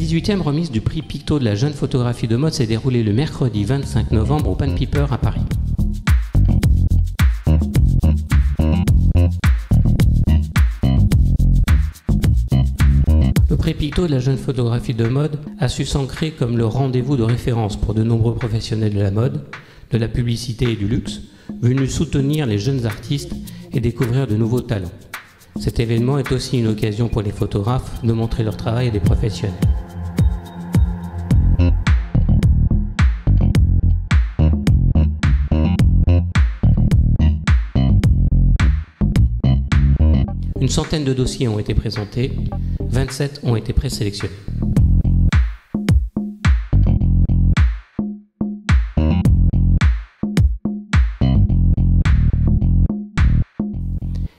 18e remise du prix Picto de la jeune photographie de mode s'est déroulée le mercredi 25 novembre au Pan Piper à Paris. Le prix Picto de la jeune photographie de mode a su s'ancrer comme le rendez-vous de référence pour de nombreux professionnels de la mode, de la publicité et du luxe, venus soutenir les jeunes artistes et découvrir de nouveaux talents. Cet événement est aussi une occasion pour les photographes de montrer leur travail à des professionnels. Une centaine de dossiers ont été présentés, 27 ont été présélectionnés.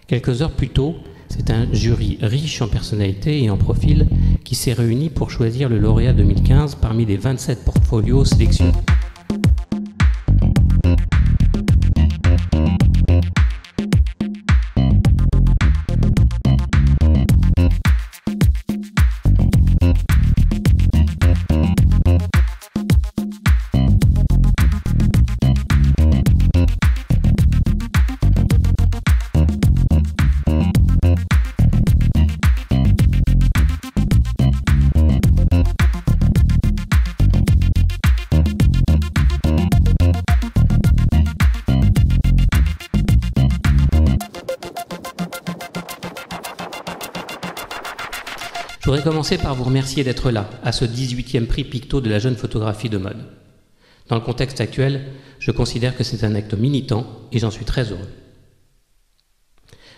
Quelques heures plus tôt, c'est un jury riche en personnalités et en profils qui s'est réuni pour choisir le lauréat 2015 parmi les 27 portfolios sélectionnés. Je voudrais commencer par vous remercier d'être là, à ce 18e prix Picto de la jeune photographie de mode. Dans le contexte actuel, je considère que c'est un acte militant et j'en suis très heureux.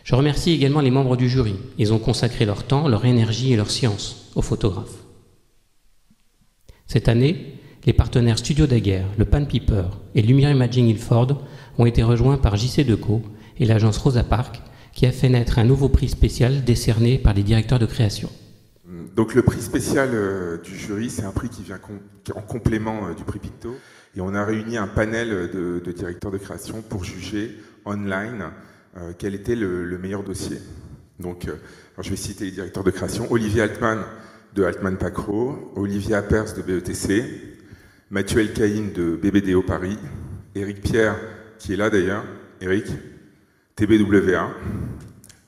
Je remercie également les membres du jury. Ils ont consacré leur temps, leur énergie et leur science aux photographes. Cette année, les partenaires Studio Daguerre, le Pan Piper et Lumière Imaging Ilford ont été rejoints par JC Decaux et l'agence Rosa Parks qui a fait naître un nouveau prix spécial décerné par les directeurs de création. Donc le prix spécial du jury, c'est un prix qui vient en complément du prix Picto. Et on a réuni un panel de directeurs de création pour juger online quel était le meilleur dossier. Donc je vais citer les directeurs de création. Olivier Altman de Altman Pacro, Olivier Appers de BETC, Mathieu Elkaïn de BBDO Paris, Éric Pierre, qui est là d'ailleurs, Éric, TBWA,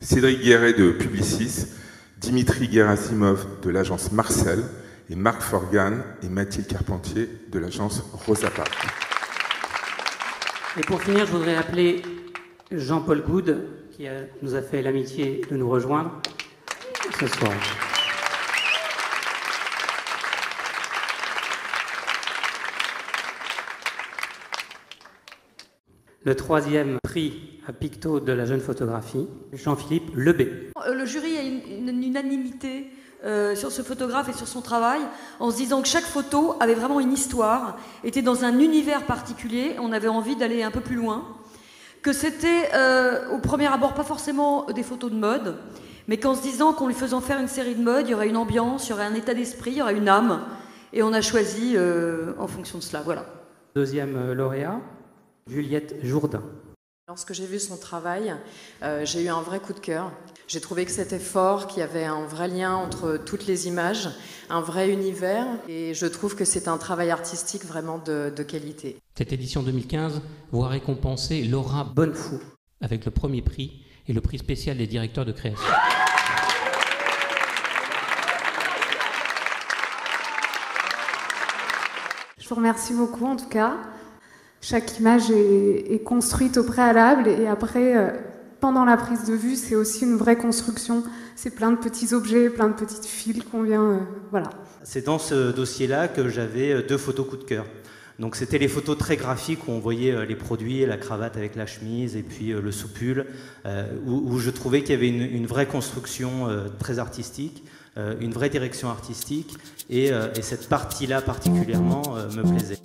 Cédric Guéret de Publicis, Dimitri Gerasimov de l'agence Marcel et Marc Forgan et Mathilde Carpentier de l'agence Rosa Parks. Et pour finir, je voudrais appeler Jean-Paul Goud qui nous a fait l'amitié de nous rejoindre ce soir. Le troisième prix à Picto de la jeune photographie, Jean-Philippe Lebé. Le jury a une unanimité sur ce photographe et sur son travail, en se disant que chaque photo avait vraiment une histoire, était dans un univers particulier, on avait envie d'aller un peu plus loin, que c'était au premier abord pas forcément des photos de mode, mais qu'en se disant qu'en lui faisant faire une série de mode, il y aurait une ambiance, il y aurait un état d'esprit, il y aurait une âme, et on a choisi en fonction de cela, voilà. Deuxième lauréat, Juliette Jourdain. Lorsque j'ai vu son travail, j'ai eu un vrai coup de cœur. J'ai trouvé que c'était fort, qu'il y avait un vrai lien entre toutes les images, un vrai univers, et je trouve que c'est un travail artistique vraiment de qualité. Cette édition 2015 voit récompenser Laura Bonnefou avec le premier prix et le prix spécial des directeurs de création. Je vous remercie beaucoup en tout cas. Chaque image est construite au préalable et après, pendant la prise de vue, c'est aussi une vraie construction. C'est plein de petits objets, plein de petites fils qu'on vient... voilà. C'est dans ce dossier-là que j'avais 2 photos coup de cœur. Donc c'était les photos très graphiques où on voyait les produits, la cravate avec la chemise et puis le soupule, où je trouvais qu'il y avait une vraie construction très artistique, une vraie direction artistique et cette partie-là particulièrement me plaisait.